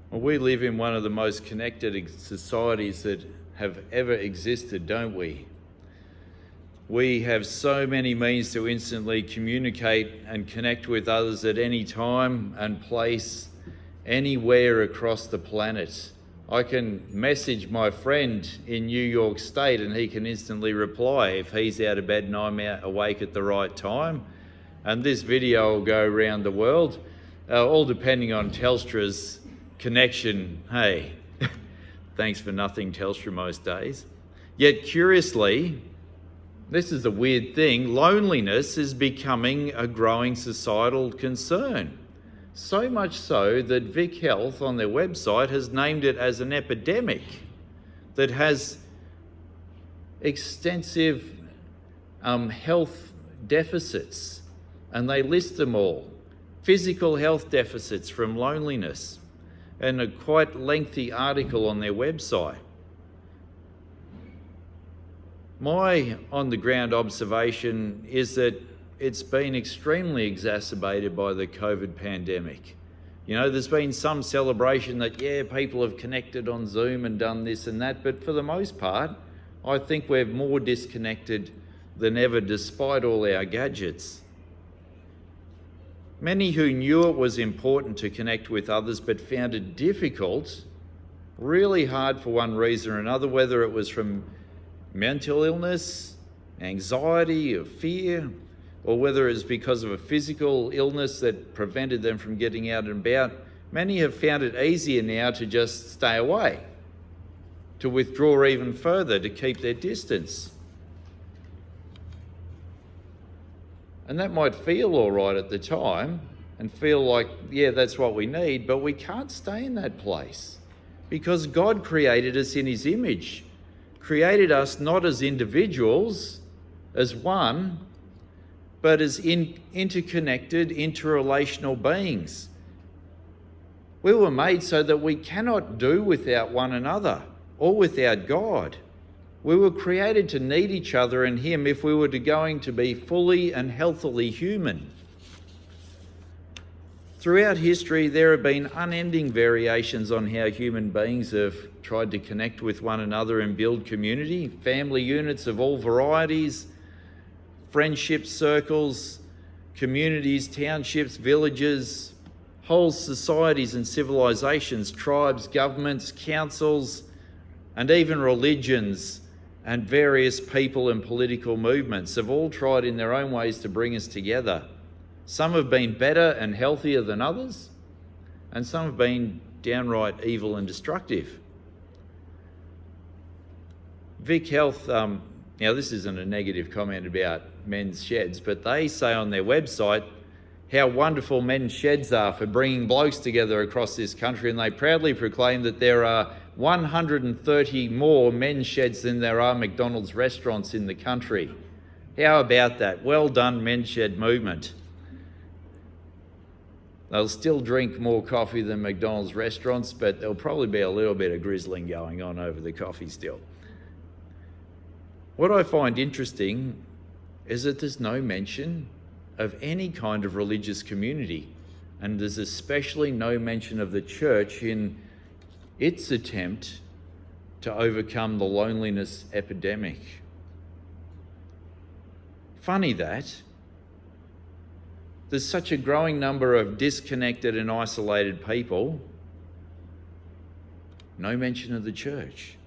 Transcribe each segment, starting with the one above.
Well, we live in one of the most connected societies that have ever existed, don't we? We have so many means to instantly communicate and connect with others at any time and place, anywhere across the planet. I can message my friend in New York State and he can instantly reply if he's out of bed and I'm awake at the right time. And this video will go around the world, all depending on Telstra's connection. Hey, thanks for nothing, Telstra, most days. Yet curiously, this is a weird thing, loneliness is becoming a growing societal concern. So much so that Vic Health on their website has named it as an epidemic that has extensive health deficits, and they list them all. Physical health deficits from loneliness, and a quite lengthy article on their website. My on-the-ground observation is that it's been extremely exacerbated by the COVID pandemic. You know, there's been some celebration that, yeah, people have connected on Zoom and done this and that, but for the most part, I think we're more disconnected than ever despite all our gadgets. Many who knew it was important to connect with others but found it difficult, really hard for one reason or another, whether it was from mental illness, anxiety or fear, or whether it's because of a physical illness that prevented them from getting out and about. Many have found it easier now to just stay away, to withdraw even further, to keep their distance. And that might feel all right at the time and feel like, yeah, that's what we need, but we can't stay in that place because God created us in his image, created us not as individuals, as one, but as interconnected, interrelational beings. We were made so that we cannot do without one another or without God. We were created to need each other and him if we were going to be fully and healthily human. Throughout history, there have been unending variations on how human beings have tried to connect with one another and build community. Family units of all varieties, friendship circles, communities, townships, villages, whole societies and civilizations, tribes, governments, councils, and even religions and various people and political movements have all tried in their own ways to bring us together. Some have been better and healthier than others, and some have been downright evil and destructive. Vic Health, now this isn't a negative comment about men's sheds, but they say on their website how wonderful men's sheds are for bringing blokes together across this country, and they proudly proclaim that there are 130 more men's sheds than there are McDonald's restaurants in the country. How about that? Well done, men's shed movement. They'll still drink more coffee than McDonald's restaurants, but there'll probably be a little bit of grizzling going on over the coffee still. What I find interesting is that there's no mention of any kind of religious community, and there's especially no mention of the church in its attempt to overcome the loneliness epidemic. Funny that there's such a growing number of disconnected and isolated people, no mention of the church.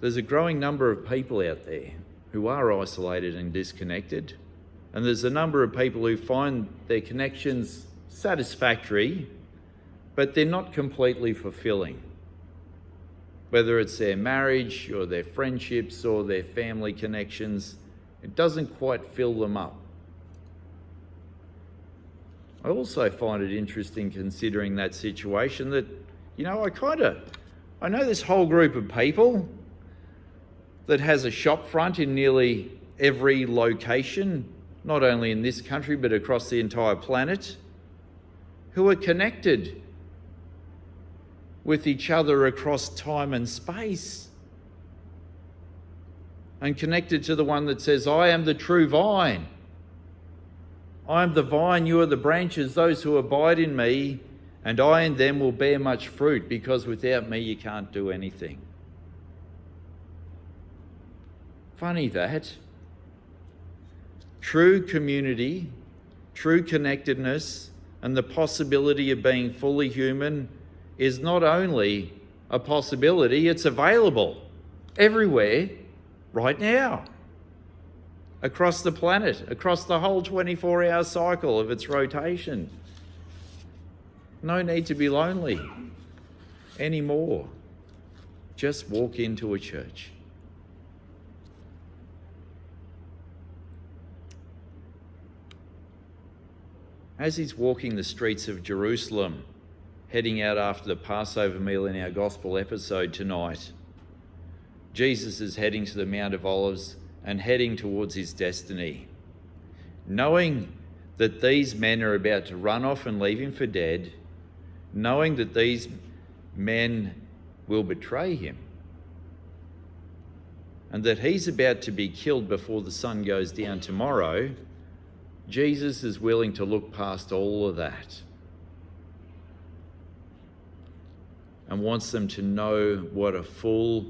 There's a growing number of people out there who are isolated and disconnected, and there's a number of people who find their connections satisfactory, but they're not completely fulfilling. Whether it's their marriage or their friendships or their family connections, it doesn't quite fill them up. I also find it interesting considering that situation that, you know, I know this whole group of people that has a shop front in nearly every location, not only in this country but across the entire planet, who are connected with each other across time and space, and connected to the one that says, I am the true vine. I am the vine, you are the branches. Those who abide in me and I in them will bear much fruit, because without me you can't do anything. Funny that. True community, true connectedness, and the possibility of being fully human is not only a possibility, it's available everywhere right now. Across the planet, across the whole 24-hour cycle of its rotation. No need to be lonely anymore. Just walk into a church. As he's walking the streets of Jerusalem, heading out after the Passover meal in our gospel episode tonight, Jesus is heading to the Mount of Olives and heading towards his destiny, knowing that these men are about to run off and leave him for dead, knowing that these men will betray him, and that he's about to be killed before the sun goes down tomorrow. Jesus is willing to look past all of that and wants them to know what a full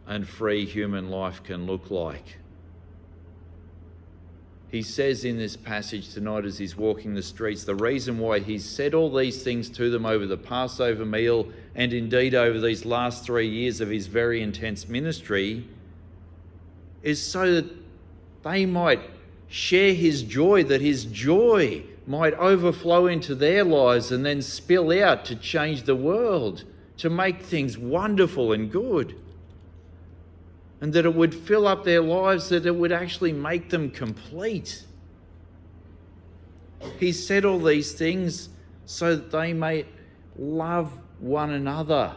and free human life can look like. He says in this passage tonight, as he's walking the streets, the reason why he's said all these things to them over the Passover meal and indeed over these last 3 years of his very intense ministry is so that they might share his joy, that his joy might overflow into their lives and then spill out to change the world, to make things wonderful and good. And that it would fill up their lives, that it would actually make them complete. He said all these things so that they may love one another.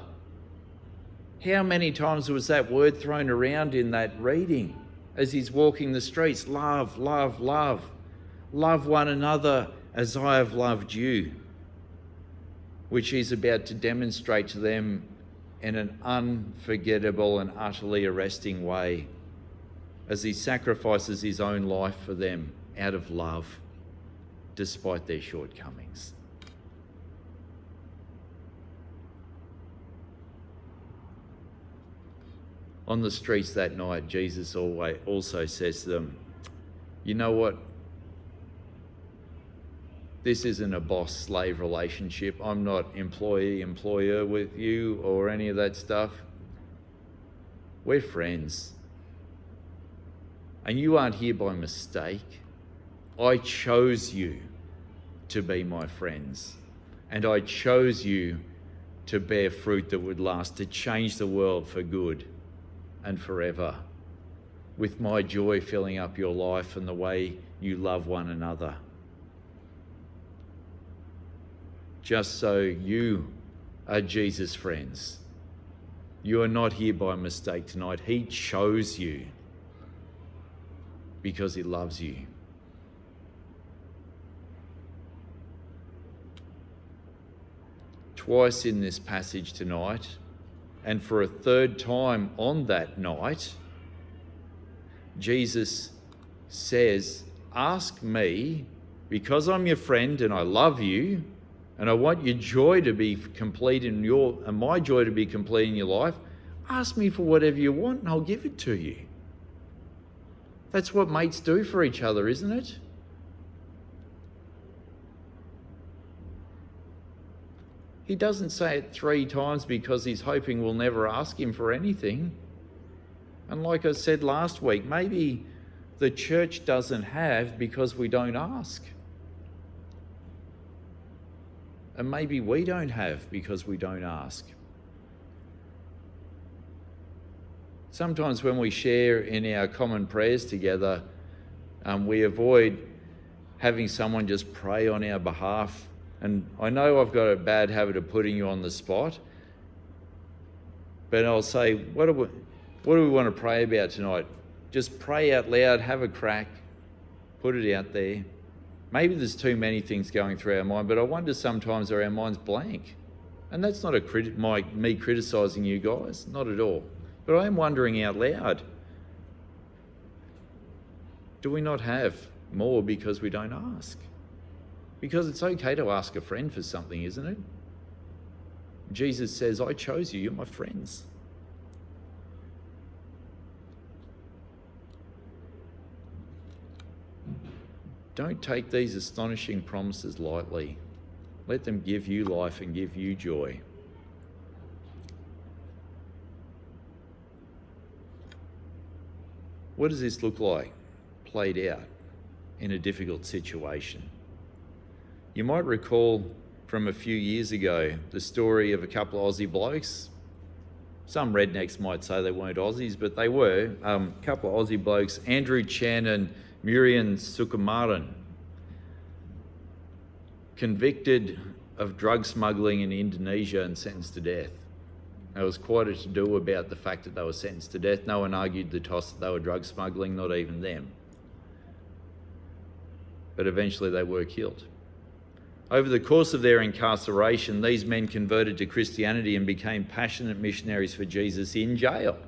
How many times was that word thrown around in that reading as he's walking the streets? Love, love, love. Love one another as I have loved you. Which he's about to demonstrate to them in an unforgettable and utterly arresting way as he sacrifices his own life for them out of love, despite their shortcomings. On the streets that night, Jesus also says to them, you know what? This isn't a boss-slave relationship. I'm not employee-employer with you or any of that stuff. We're friends. And you aren't here by mistake. I chose you to be my friends. And I chose you to bear fruit that would last, to change the world for good and forever, with my joy filling up your life and the way you love one another. Just so you are Jesus' friends. You are not here by mistake tonight. He chose you because he loves you. Twice in this passage tonight, and for a third time on that night, Jesus says, ask me, because I'm your friend and I love you, and I want your joy to be complete and my joy to be complete in your life, ask me for whatever you want and I'll give it to you. That's what mates do for each other, isn't it? He doesn't say it 3 times because he's hoping we'll never ask him for anything. And like I said last week, maybe the church doesn't have because we don't ask. And maybe we don't have because we don't ask. Sometimes when we share in our common prayers together, we avoid having someone just pray on our behalf. And I know I've got a bad habit of putting you on the spot, but I'll say, what do we want to pray about tonight? Just pray out loud, have a crack, put it out there. Maybe there's too many things going through our mind, but I wonder sometimes are our minds blank? And that's not me criticising you guys, not at all. But I am wondering out loud, do we not have more because we don't ask. Because it's okay to ask a friend for something, isn't it? Jesus says, I chose you, you're my friends. Don't take these astonishing promises lightly. Let them give you life and give you joy. What does this look like played out in a difficult situation? You might recall from a few years ago the story of a couple of Aussie blokes. Some rednecks might say they weren't Aussies, but they were. A couple of Aussie blokes, Andrew Chan and Murian Sukumaran, convicted of drug smuggling in Indonesia and sentenced to death. There was quite a to-do about the fact that they were sentenced to death. No one argued the toss that they were drug smuggling, not even them. But eventually they were killed. Over the course of their incarceration, these men converted to Christianity and became passionate missionaries for Jesus in jail.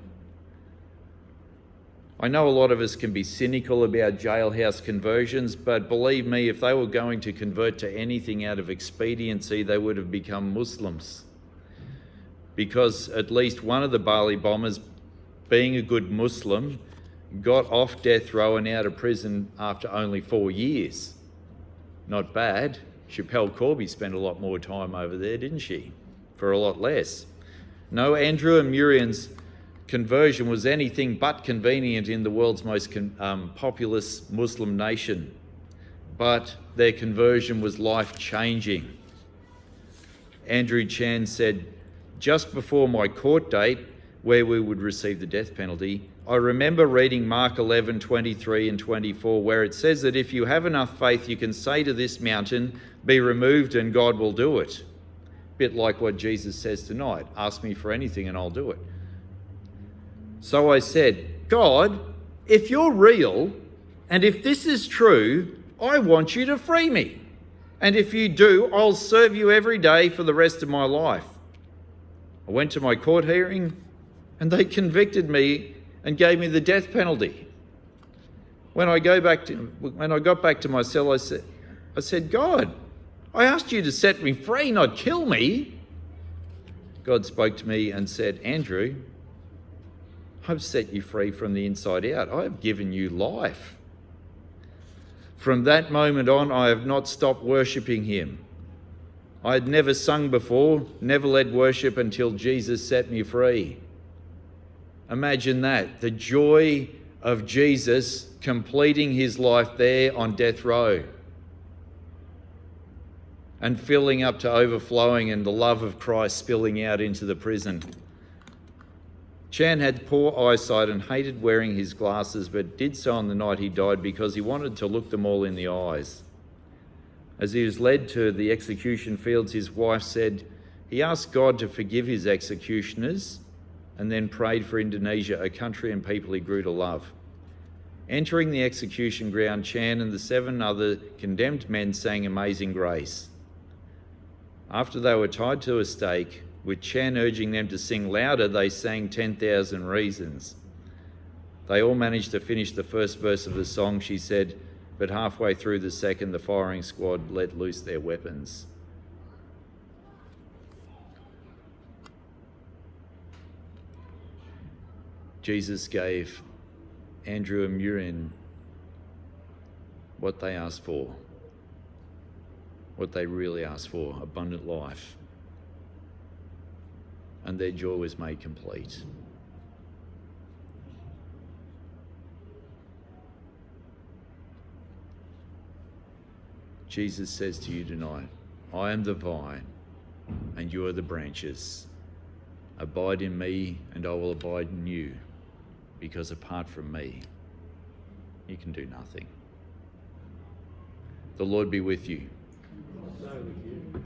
I know a lot of us can be cynical about jailhouse conversions, but believe me, if they were going to convert to anything out of expediency, they would have become Muslims. Because at least one of the Bali bombers, being a good Muslim, got off death row and out of prison after only 4 years. Not bad. Chappelle Corby spent a lot more time over there, didn't she? For a lot less. No, Andrew and Murian's conversion was anything but convenient in the world's most populous Muslim nation. But their conversion was life-changing. Andrew Chan said, just before my court date, where we would receive the death penalty, I remember reading Mark 11:23 and 24, where it says that if you have enough faith, you can say to this mountain, be removed, and God will do it. Bit like what Jesus says tonight, ask me for anything and I'll do it. So I said, God, if you're real, and if this is true, I want you to free me. And if you do, I'll serve you every day for the rest of my life. I went to my court hearing and they convicted me and gave me the death penalty. When I got back to my cell, I said, God, I asked you to set me free, not kill me. God spoke to me and said, Andrew, I've set you free from the inside out. I have given you life. From that moment on, I have not stopped worshipping him. I had never sung before, never led worship until Jesus set me free. Imagine that, the joy of Jesus completing his life there on death row and filling up to overflowing and the love of Christ spilling out into the prison. Chan had poor eyesight and hated wearing his glasses, but did so on the night he died because he wanted to look them all in the eyes. As he was led to the execution fields, his wife said he asked God to forgive his executioners and then prayed for Indonesia, a country and people he grew to love. Entering the execution ground, Chan and the 7 other condemned men sang Amazing Grace. After they were tied to a stake, with Chan urging them to sing louder, they sang 10,000 Reasons. They all managed to finish the first verse of the song, she said, but halfway through the second, the firing squad let loose their weapons. Jesus gave Andrew and Murian what they asked for, what they really asked for, abundant life. And their joy was made complete. Jesus says to you tonight, I am the vine and you are the branches. Abide in me and I will abide in you, because apart from me, you can do nothing. The Lord be with you. Also with you.